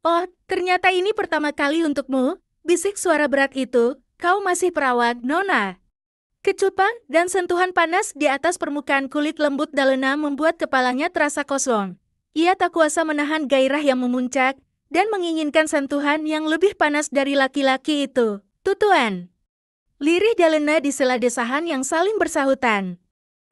Oh, ternyata ini pertama kali untukmu, bisik suara berat itu. Kau masih perawat, Nona. Kecupan dan sentuhan panas di atas permukaan kulit lembut Dalena membuat kepalanya terasa kosong. Ia tak kuasa menahan gairah yang memuncak dan menginginkan sentuhan yang lebih panas dari laki-laki itu. Tutuan. Lirih Dalena di sela desahan yang saling bersahutan.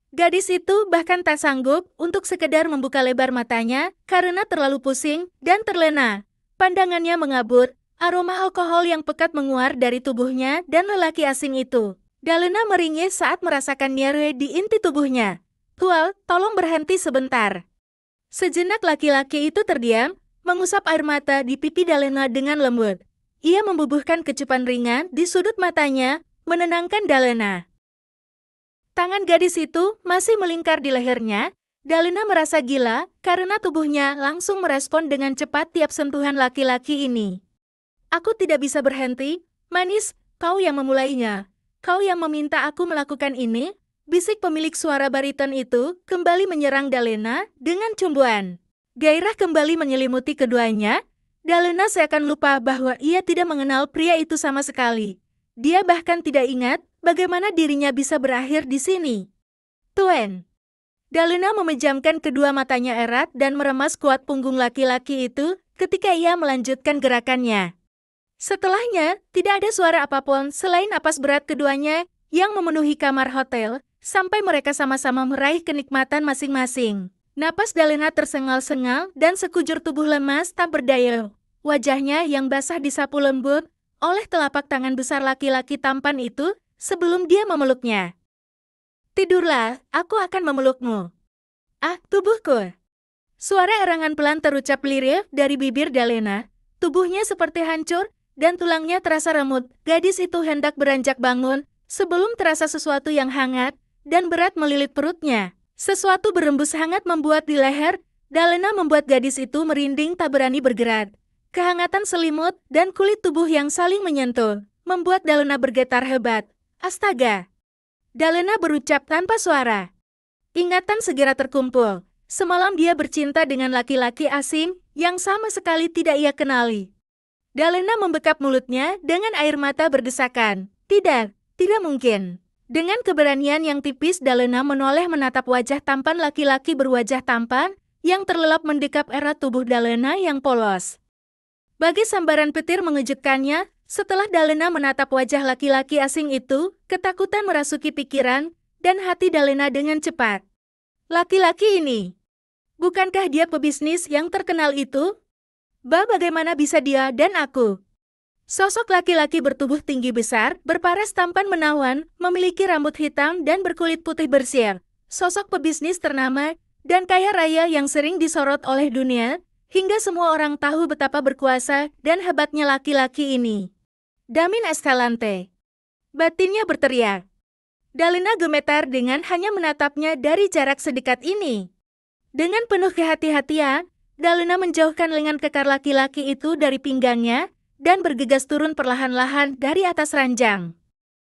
Gadis itu bahkan tak sanggup untuk sekedar membuka lebar matanya karena terlalu pusing dan terlena. Pandangannya mengabut, aroma alkohol yang pekat menguar dari tubuhnya dan lelaki asing itu. Dalena meringis saat merasakan nyeri di inti tubuhnya. Tual, tolong berhenti sebentar. Sejenak laki-laki itu terdiam, mengusap air mata di pipi Dalena dengan lembut. Ia membubuhkan kecupan ringan di sudut matanya, menenangkan Dalena. Tangan gadis itu masih melingkar di lehernya. Dalena merasa gila karena tubuhnya langsung merespon dengan cepat tiap sentuhan laki-laki ini. Aku tidak bisa berhenti, manis, kau yang memulainya. Kau yang meminta aku melakukan ini, bisik pemilik suara bariton itu kembali menyerang Dalena dengan cumbuan. Gairah kembali menyelimuti keduanya. Dalena seakan lupa bahwa ia tidak mengenal pria itu sama sekali. Dia bahkan tidak ingat bagaimana dirinya bisa berakhir di sini. Tuen. Dalena memejamkan kedua matanya erat dan meremas kuat punggung laki-laki itu ketika ia melanjutkan gerakannya. Setelahnya, tidak ada suara apapun selain napas berat keduanya yang memenuhi kamar hotel, sampai mereka sama-sama meraih kenikmatan masing-masing. Napas Dalena tersengal-sengal dan sekujur tubuh lemas tak berdaya. Wajahnya yang basah disapu lembut oleh telapak tangan besar laki-laki tampan itu sebelum dia memeluknya. Tidurlah, aku akan memelukmu. Ah, tubuhku. Suara erangan pelan terucap lirih dari bibir Dalena. Tubuhnya seperti hancur dan tulangnya terasa remut. Gadis itu hendak beranjak bangun sebelum terasa sesuatu yang hangat dan berat melilit perutnya. Sesuatu berembus hangat membuat di leher Dalena membuat gadis itu merinding tak berani bergerak. Kehangatan selimut dan kulit tubuh yang saling menyentuh membuat Dalena bergetar hebat. Astaga! Dalena berucap tanpa suara. Ingatan segera terkumpul. Semalam dia bercinta dengan laki-laki asing yang sama sekali tidak ia kenali. Dalena membekap mulutnya dengan air mata berdesakan. Tidak, tidak mungkin. Dengan keberanian yang tipis Dalena menoleh menatap wajah tampan laki-laki berwajah tampan yang terlelap mendekap erat tubuh Dalena yang polos. Bagi sambaran petir mengejutkannya, setelah Dalena menatap wajah laki-laki asing itu, ketakutan merasuki pikiran dan hati Dalena dengan cepat. Laki-laki ini, bukankah dia pebisnis yang terkenal itu? Bagaimana bisa dia dan aku? Sosok laki-laki bertubuh tinggi besar, berparas tampan menawan, memiliki rambut hitam dan berkulit putih bersih. Sosok pebisnis ternama dan kaya raya yang sering disorot oleh dunia, hingga semua orang tahu betapa berkuasa dan hebatnya laki-laki ini. Damin Escalante. Batinnya berteriak. Dalena gemetar dengan hanya menatapnya dari jarak sedekat ini. Dengan penuh kehati-hatian, Dalena menjauhkan lengan kekar laki-laki itu dari pinggangnya dan bergegas turun perlahan-lahan dari atas ranjang.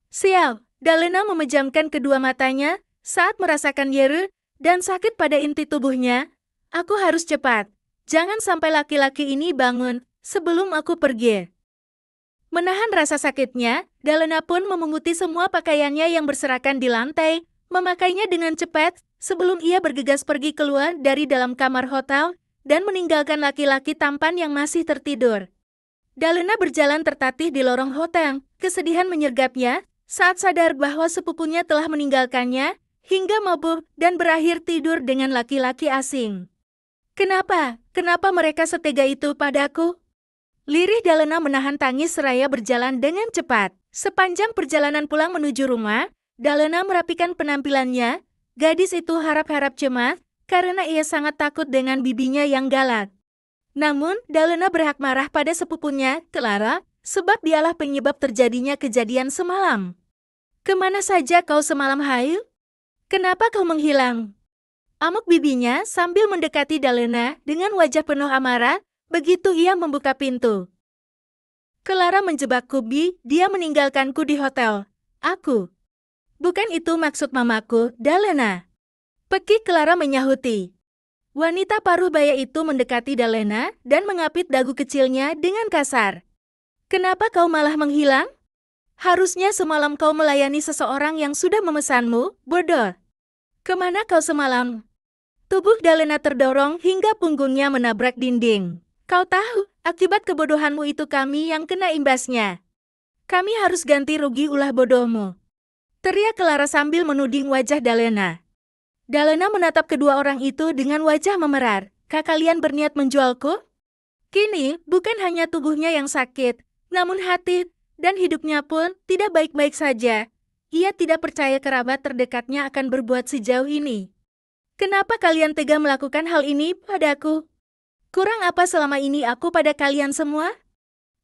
Sial, Dalena memejamkan kedua matanya saat merasakan nyeri dan sakit pada inti tubuhnya. Aku harus cepat. Jangan sampai laki-laki ini bangun sebelum aku pergi. Menahan rasa sakitnya, Dalena pun memunguti semua pakaiannya yang berserakan di lantai, memakainya dengan cepat sebelum ia bergegas pergi keluar dari dalam kamar hotel dan meninggalkan laki-laki tampan yang masih tertidur. Dalena berjalan tertatih di lorong hotel, kesedihan menyergapnya saat sadar bahwa sepupunya telah meninggalkannya hingga mabuk dan berakhir tidur dengan laki-laki asing. Kenapa? Kenapa mereka setega itu padaku? Lirih Dalena menahan tangis seraya berjalan dengan cepat. Sepanjang perjalanan pulang menuju rumah, Dalena merapikan penampilannya. Gadis itu harap-harap cemas karena ia sangat takut dengan bibinya yang galak. Namun, Dalena berhak marah pada sepupunya, Clara, sebab dialah penyebab terjadinya kejadian semalam. Kemana saja kau semalam, Hayu? Kenapa kau menghilang? Amuk bibinya sambil mendekati Dalena dengan wajah penuh amarah, begitu ia membuka pintu. Clara menjebakku, Bi, dia meninggalkanku di hotel. Aku. Bukan itu maksud mamaku, Dalena. Peki Clara menyahuti. Wanita paruh baya itu mendekati Dalena dan mengapit dagu kecilnya dengan kasar. Kenapa kau malah menghilang? Harusnya semalam kau melayani seseorang yang sudah memesanmu, bodoh. Kemana kau semalam? Tubuh Dalena terdorong hingga punggungnya menabrak dinding. Kau tahu, akibat kebodohanmu itu kami yang kena imbasnya. Kami harus ganti rugi ulah bodohmu. Teriak Clara sambil menuding wajah Dalena. Dalena menatap kedua orang itu dengan wajah memerar. Kak, kalian berniat menjualku? Kini, bukan hanya tubuhnya yang sakit, namun hati dan hidupnya pun tidak baik-baik saja. Ia tidak percaya kerabat terdekatnya akan berbuat sejauh ini. Kenapa kalian tega melakukan hal ini padaku? Kurang apa selama ini aku pada kalian semua?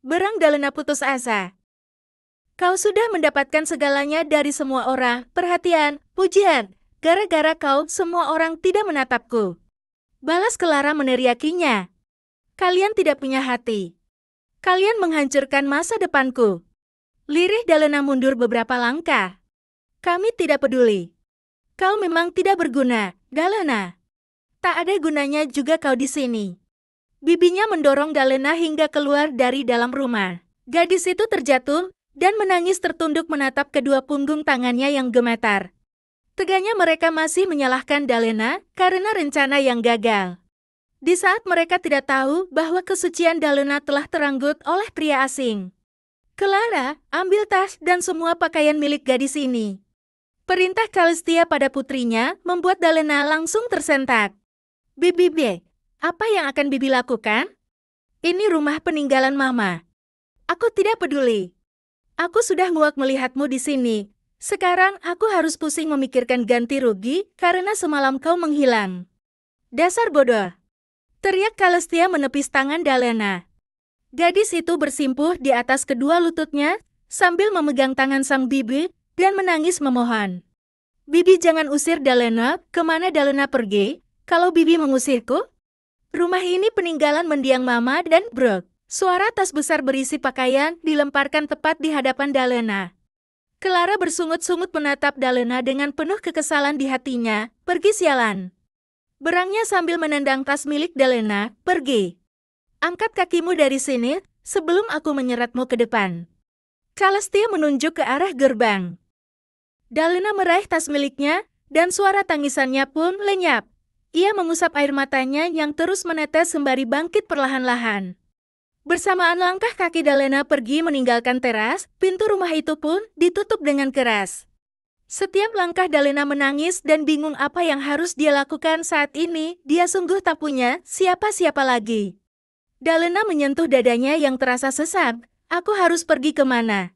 Berang Dalena putus asa. Kau sudah mendapatkan segalanya dari semua orang, perhatian, pujian. Gara-gara kau, semua orang tidak menatapku. Balas Clara meneriakinya. Kalian tidak punya hati. Kalian menghancurkan masa depanku. Lirih Dalena mundur beberapa langkah. Kami tidak peduli. Kau memang tidak berguna, Dalena. Tak ada gunanya juga kau di sini. Bibinya mendorong Dalena hingga keluar dari dalam rumah. Gadis itu terjatuh dan menangis tertunduk menatap kedua punggung tangannya yang gemetar. Teganya mereka masih menyalahkan Dalena karena rencana yang gagal. Di saat mereka tidak tahu bahwa kesucian Dalena telah teranggut oleh pria asing. Clara, ambil tas dan semua pakaian milik gadis ini. Perintah Calestia pada putrinya membuat Dalena langsung tersentak. Bibi, apa yang akan Bibi lakukan? Ini rumah peninggalan Mama. Aku tidak peduli. Aku sudah muak melihatmu di sini. Sekarang aku harus pusing memikirkan ganti rugi karena semalam kau menghilang. Dasar bodoh. Teriak Calestia menepis tangan Dalena. Gadis itu bersimpuh di atas kedua lututnya sambil memegang tangan sang bibi dan menangis memohon. Bibi jangan usir Dalena, kemana Dalena pergi? Kalau Bibi mengusirku? Rumah ini peninggalan mendiang Mama dan Brooke. Suara tas besar berisi pakaian dilemparkan tepat di hadapan Dalena. Clara bersungut-sungut menatap Dalena dengan penuh kekesalan di hatinya. Pergi sialan. Berangnya sambil menendang tas milik Dalena. Pergi. Angkat kakimu dari sini sebelum aku menyeretmu ke depan. Calestia menunjuk ke arah gerbang. Dalena meraih tas miliknya dan suara tangisannya pun lenyap. Ia mengusap air matanya yang terus menetes sembari bangkit perlahan-lahan. Bersamaan langkah kaki Dalena pergi meninggalkan teras, pintu rumah itu pun ditutup dengan keras. Setiap langkah Dalena menangis dan bingung apa yang harus dia lakukan saat ini. Dia sungguh tak punya siapa-siapa lagi. Dalena menyentuh dadanya yang terasa sesak. Aku harus pergi kemana?